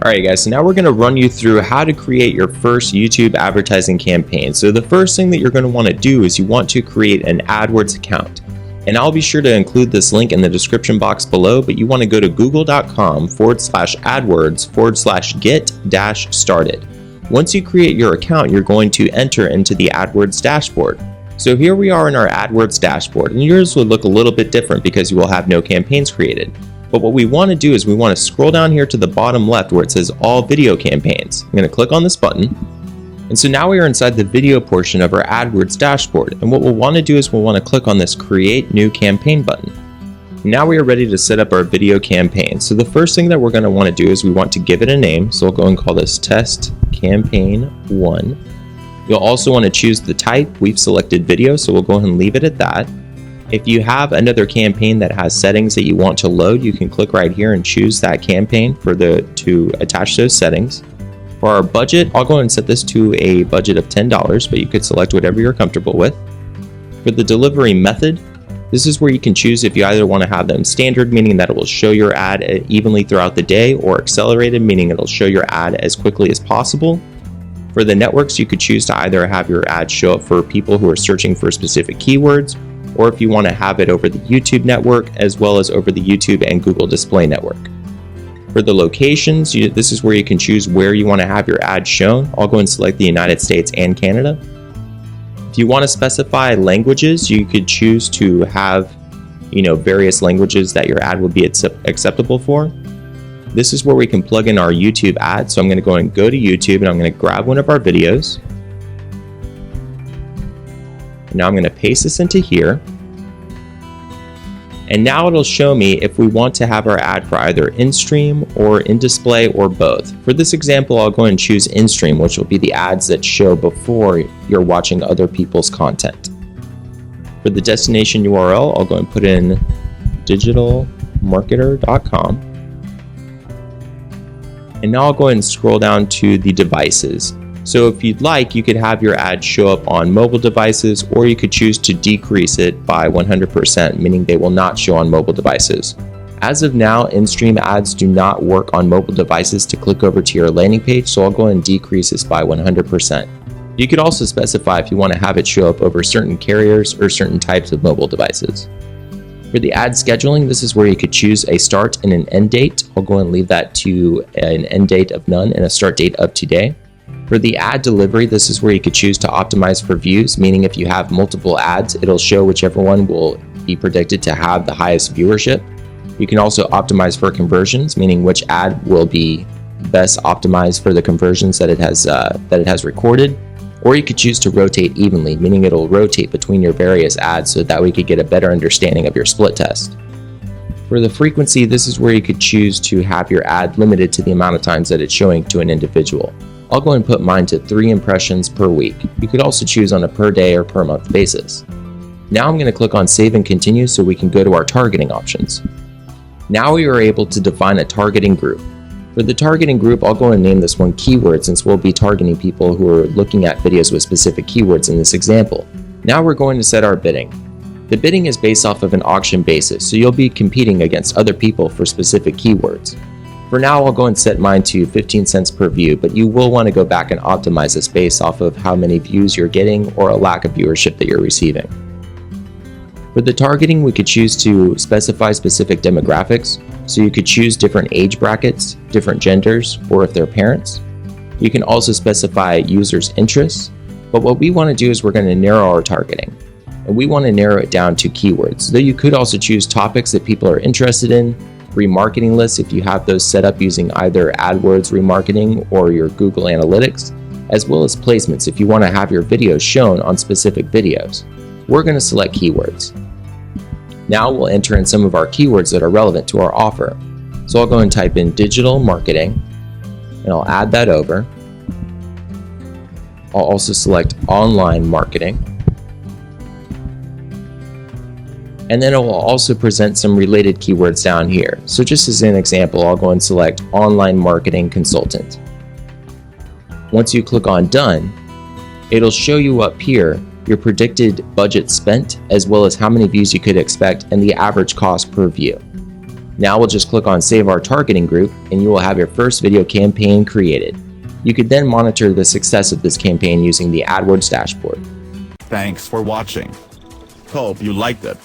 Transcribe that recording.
Alright guys, so now we're going to run you through how to create your first YouTube advertising campaign. So the first thing that you're going to want to do is you want to create an AdWords account. And I'll be sure to include this link in the description box below, but you want to go to google.com/adwords/get-started. Once you create your account, you're going to enter into the AdWords dashboard. So here we are in our AdWords dashboard, and yours will look a little bit different because you will have no campaigns created. But what we want to do is we want to scroll down here to the bottom left where it says all video campaigns. I'm going to click on this button. And so now we are inside the video portion of our AdWords dashboard. And what we'll want to do is we'll want to click on this create new campaign button. Now we are ready to set up our video campaign. So the first thing that we're going to want to do is we want to give it a name. So we'll go and call this test campaign 1. You'll also want to choose the type. We've selected video, so we'll go ahead and leave it at that. If you have another campaign that has settings that you want to load, you can click right here and choose that campaign to attach those settings. For our budget, I'll go ahead and set this to a budget of $10, but you could select whatever you're comfortable with. For the delivery method, this is where you can choose if you either want to have them standard, meaning that it will show your ad evenly throughout the day, or accelerated, meaning it'll show your ad as quickly as possible. For the networks, you could choose to either have your ad show up for people who are searching for specific keywords, or if you want to have it over the YouTube network as well as over the YouTube and Google Display Network. For the locations, this is where you can choose where you want to have your ad shown. I'll go and select the United States and Canada. If you want to specify languages, you could choose to have various languages that your ad would be acceptable for. This is where we can plug in our YouTube ad. So I'm going to go to YouTube and I'm going to grab one of our videos. Now I'm going to paste this into here. And now it'll show me if we want to have our ad for either in-stream or in-display or both. For this example, I'll go and choose in-stream, which will be the ads that show before you're watching other people's content. For the destination URL, I'll go and put in digitalmarketer.com. And now I'll go ahead and scroll down to the devices. So if you'd like, you could have your ad show up on mobile devices, or you could choose to decrease it by 100%, meaning they will not show on mobile devices. As of now, in-stream ads do not work on mobile devices to click over to your landing page, so I'll go ahead and decrease this by 100%. You could also specify if you want to have it show up over certain carriers or certain types of mobile devices. For the ad scheduling, this is where you could choose a start and an end date. I'll go ahead and leave that to an end date of none and a start date of today. For the ad delivery, this is where you could choose to optimize for views, meaning if you have multiple ads, it'll show whichever one will be predicted to have the highest viewership. You can also optimize for conversions, meaning which ad will be best optimized for the conversions that it has recorded. Or you could choose to rotate evenly, meaning it'll rotate between your various ads so that we could get a better understanding of your split test. For the frequency, this is where you could choose to have your ad limited to the amount of times that it's showing to an individual. I'll go and put mine to 3 impressions per week. You could also choose on a per day or per month basis. Now I'm going to click on Save and Continue so we can go to our targeting options. Now we are able to define a targeting group. For the targeting group, I'll go and name this one keyword, since we'll be targeting people who are looking at videos with specific keywords in this example. Now we're going to set our bidding. The bidding is based off of an auction basis, so you'll be competing against other people for specific keywords. For now, I'll go and set mine to 15 cents per view, but you will want to go back and optimize this based off of how many views you're getting or a lack of viewership that you're receiving. For the targeting, we could choose to specify specific demographics, so you could choose different age brackets, different genders, or if they're parents. You can also specify users' interests, but what we want to do is we're going to narrow our targeting, and we want to narrow it down to keywords, though you could also choose topics that people are interested in, remarketing lists if you have those set up using either AdWords remarketing or your Google Analytics, as well as placements if you want to have your videos shown on specific videos. We're going to select keywords. Now we'll enter in some of our keywords that are relevant to our offer. So I'll go and type in digital marketing, and I'll add that over. I'll also select online marketing. And then it will also present some related keywords down here. So just as an example, I'll go and select online marketing consultant. Once you click on done, it'll show you up here your predicted budget spent, as well as how many views you could expect and the average cost per view. Now we'll just click on Save Our Targeting Group and you will have your first video campaign created. You could then monitor the success of this campaign using the AdWords dashboard. Thanks for watching. Hope you liked it.